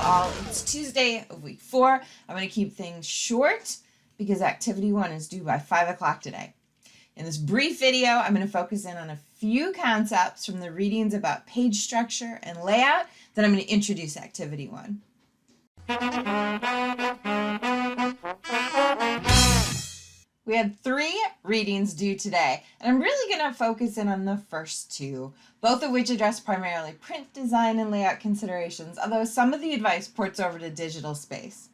all. It's Tuesday of week 4. I'm going to keep things short because activity 1 is due by 5 o'clock today. In this brief video, I'm going to focus in on a few concepts from the readings about page structure and layout. Then I'm going to introduce activity 1. We had 3 readings due today, and I'm really going to focus in on the first 2, both of which address primarily print design and layout considerations, although some of the advice ports over to digital space.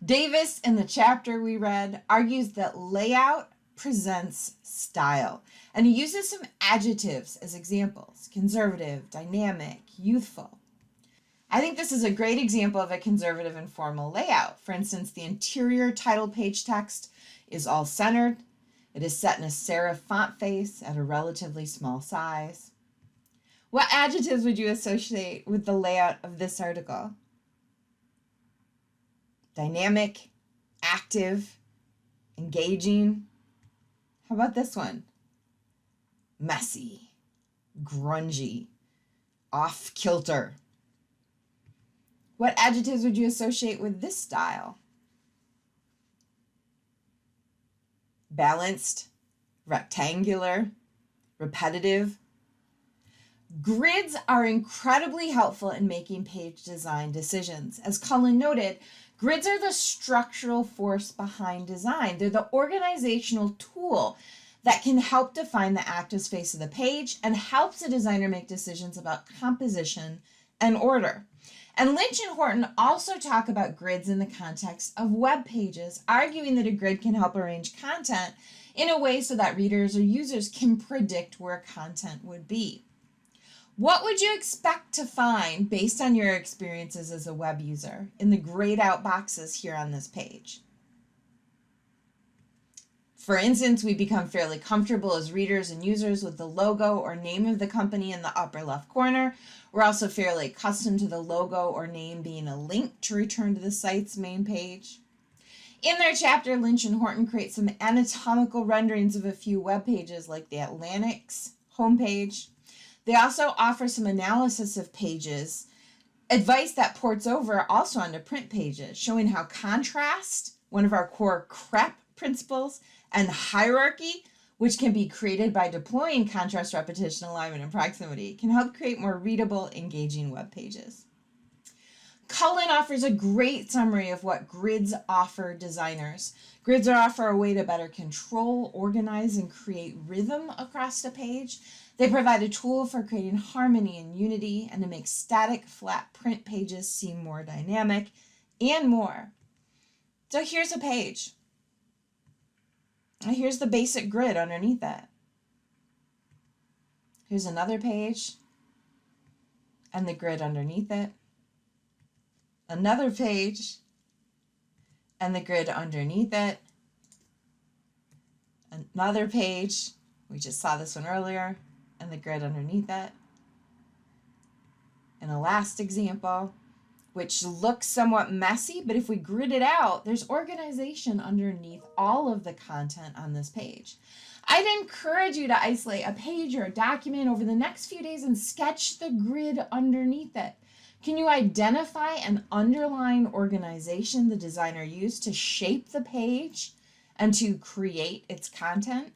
DeVoss, in the chapter we read, argues that layout presents style, and he uses some adjectives as examples: conservative, dynamic, youthful. I think this is a great example of a conservative and formal layout. For instance, the interior title page text is all centered. It is set in a serif font face at a relatively small size. What adjectives would you associate with the layout of this article? Dynamic, active, engaging. How about this one? Messy, grungy, off-kilter. What adjectives would you associate with this style? Balanced, rectangular, repetitive. Grids are incredibly helpful in making page design decisions. As Cullen noted, grids are the structural force behind design. They're the organizational tool that can help define the active space of the page and helps a designer make decisions about composition and order. And Lynch and Horton also talk about grids in the context of web pages, arguing that a grid can help arrange content in a way so that readers or users can predict where content would be. What would you expect to find based on your experiences as a web user in the grayed out boxes here on this page? For instance, we become fairly comfortable as readers and users with the logo or name of the company in the upper left corner. We're also fairly accustomed to the logo or name being a link to return to the site's main page. In their chapter, Lynch and Horton create some anatomical renderings of a few web pages like the Atlantic's homepage. They also offer some analysis of pages, advice that ports over also onto print pages, showing how contrast, one of our core CREP principles, and hierarchy, which can be created by deploying contrast, repetition, alignment, and proximity, can help create more readable, engaging web pages. Cullen offers a great summary of what grids offer designers. Grids offer a way to better control, organize, and create rhythm across the page. They provide a tool for creating harmony and unity and to make static, flat print pages seem more dynamic and more. So here's a page. Here's the basic grid underneath it. Here's another page and the grid underneath it. Another page and the grid underneath it. Another page, we just saw this one earlier, and the grid underneath it. And a last example, which looks somewhat messy, but if we grid it out, there's organization underneath all of the content on this page. I'd encourage you to isolate a page or a document over the next few days and sketch the grid underneath it. Can you identify and underline organization the designer used to shape the page and to create its content?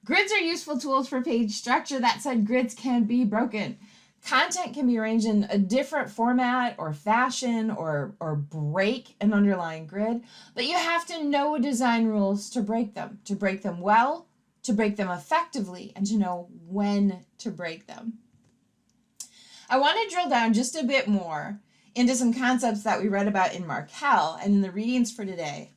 Grids are useful tools for page structure. That said, grids can be broken. Content can be arranged in a different format or fashion or break an underlying grid, but you have to know design rules to break them well, to break them effectively, and to know when to break them. I want to drill down just a bit more into some concepts that we read about in Markel and in the readings for today.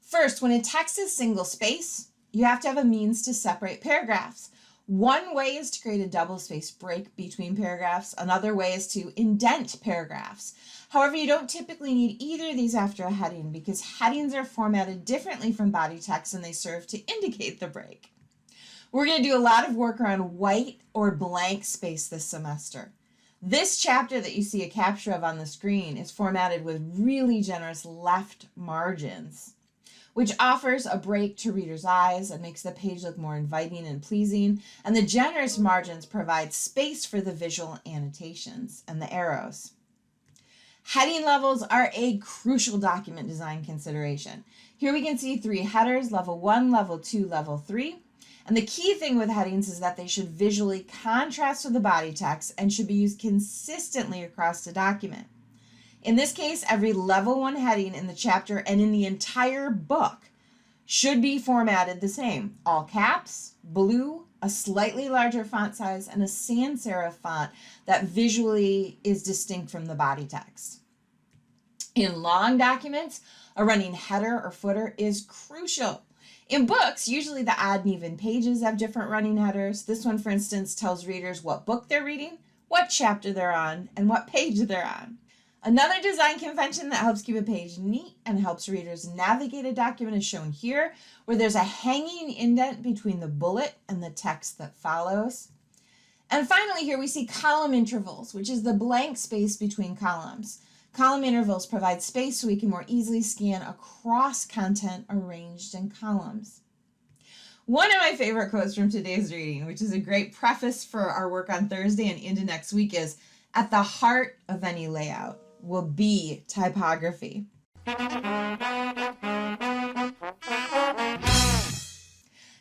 First, when a text is single space, you have to have a means to separate paragraphs. One way is to create a double space break between paragraphs. Another way is to indent paragraphs. However, you don't typically need either of these after a heading because headings are formatted differently from body text and they serve to indicate the break. We're going to do a lot of work around white or blank space this semester. This chapter that you see a capture of on the screen is formatted with really generous left margins, which offers a break to readers' eyes and makes the page look more inviting and pleasing, and the generous margins provide space for the visual annotations and the arrows. Heading levels are a crucial document design consideration. Here we can see 3 headers, level 1, level 2, level 3. And the key thing with headings is that they should visually contrast with the body text and should be used consistently across the document. In this case, every level 1 heading in the chapter and in the entire book should be formatted the same. All caps, blue, a slightly larger font size, and a sans serif font that visually is distinct from the body text. In long documents, a running header or footer is crucial. In books, usually the odd and even pages have different running headers. This one, for instance, tells readers what book they're reading, what chapter they're on, and what page they're on. Another design convention that helps keep a page neat and helps readers navigate a document is shown here, where there's a hanging indent between the bullet and the text that follows. And finally, here we see column intervals, which is the blank space between columns. Column intervals provide space so we can more easily scan across content arranged in columns. One of my favorite quotes from today's reading, which is a great preface for our work on Thursday and into next week, is, "At the heart of any layout will be typography."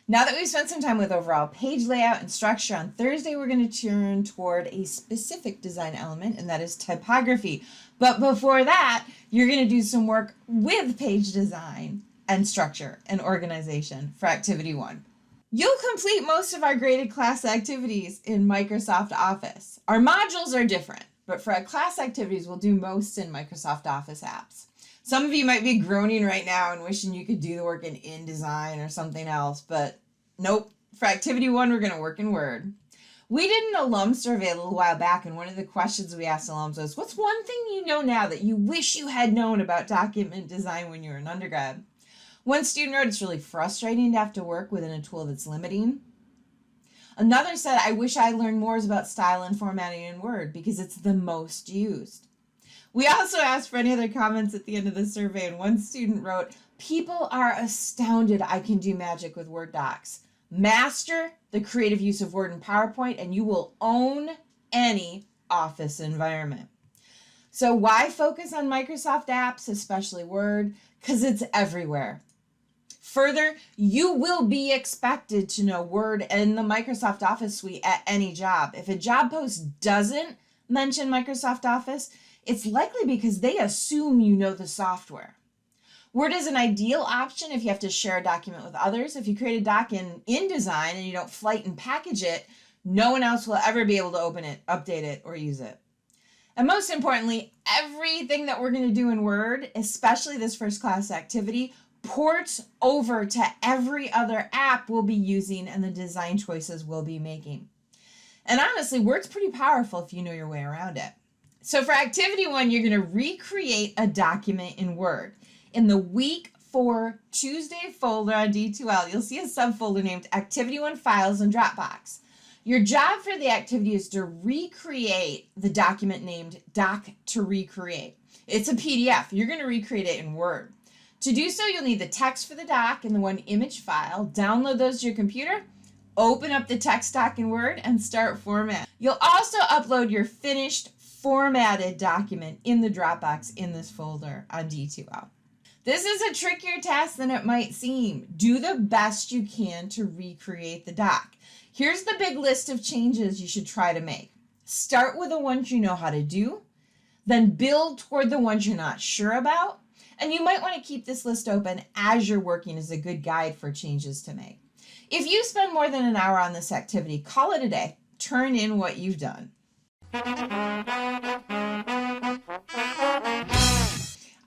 Now that we've spent some time with overall page layout and structure, on Thursday we're going to turn toward a specific design element, and that is typography. But before that, you're going to do some work with page design and structure and organization for Activity 1. You'll complete most of our graded class activities in Microsoft Office. Our modules are different, but for our class activities, we'll do most in Microsoft Office apps. Some of you might be groaning right now and wishing you could do the work in InDesign or something else, but nope. For Activity 1, we're going to work in Word. We did an alum survey a little while back, and one of the questions we asked alums was, what's one thing you know now that you wish you had known about document design when you were an undergrad? One student wrote, it's really frustrating to have to work within a tool that's limiting. Another said, I wish I learned more about style and formatting in Word because it's the most used. We also asked for any other comments at the end of the survey, and one student wrote, people are astounded I can do magic with Word docs. Master the creative use of Word and PowerPoint, and you will own any Office environment. So why focus on Microsoft apps, especially Word? Because it's everywhere. Further, you will be expected to know Word and the Microsoft Office suite at any job. If a job post doesn't mention Microsoft Office, it's likely because they assume you know the software. Word is an ideal option if you have to share a document with others. If you create a doc in InDesign and you don't flight and package it, no one else will ever be able to open it, update it, or use it. And most importantly, everything that we're going to do in Word, especially this first class activity, ports over to every other app we'll be using and the design choices we'll be making. And honestly, Word's pretty powerful if you know your way around it. So for Activity 1, you're going to recreate a document in Word. In the Week 4 Tuesday folder on D2L, you'll see a subfolder named Activity 1 Files and Dropbox. Your job for the activity is to recreate the document named Doc to Recreate. It's a PDF. You're going to recreate it in Word. To do so, you'll need the text for the doc and the one image file. Download those to your computer, open up the text doc in Word, and start format. You'll also upload your finished formatted document in the Dropbox in this folder on D2L. This is a trickier task than it might seem. Do the best you can to recreate the doc. Here's the big list of changes you should try to make. Start with the ones you know how to do, then build toward the ones you're not sure about, and you might want to keep this list open as you're working as a good guide for changes to make. If you spend more than an hour on this activity, call it a day. Turn in what you've done.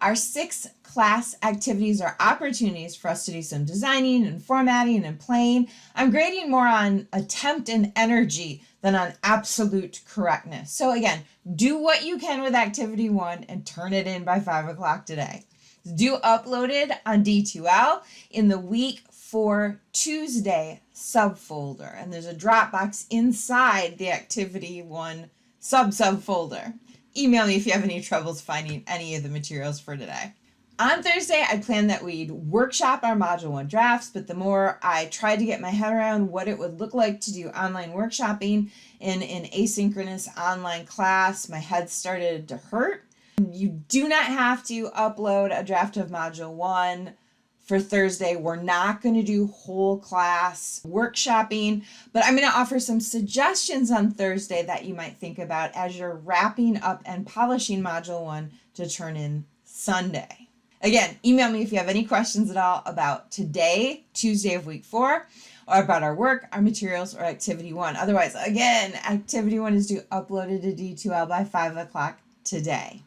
Our 6 class activities are opportunities for us to do some designing and formatting and playing. I'm grading more on attempt and energy than on absolute correctness. So again, do what you can with Activity 1 and turn it in by 5 o'clock today. Do upload it on D2L in the Week 4 Tuesday subfolder. And there's a Dropbox inside the Activity 1 subfolder. Email me if you have any troubles finding any of the materials for today. On Thursday, I planned that we'd workshop our Module 1 drafts, but the more I tried to get my head around what it would look like to do online workshopping in an asynchronous online class, my head started to hurt. You do not have to upload a draft of Module 1 for Thursday. We're not going to do whole class workshopping, but I'm going to offer some suggestions on Thursday that you might think about as you're wrapping up and polishing Module 1 to turn in Sunday. Again, email me if you have any questions at all about today, Tuesday of week 4, or about our work, our materials, or Activity 1. Otherwise, again, Activity 1 is due uploaded to D2L by 5 o'clock today.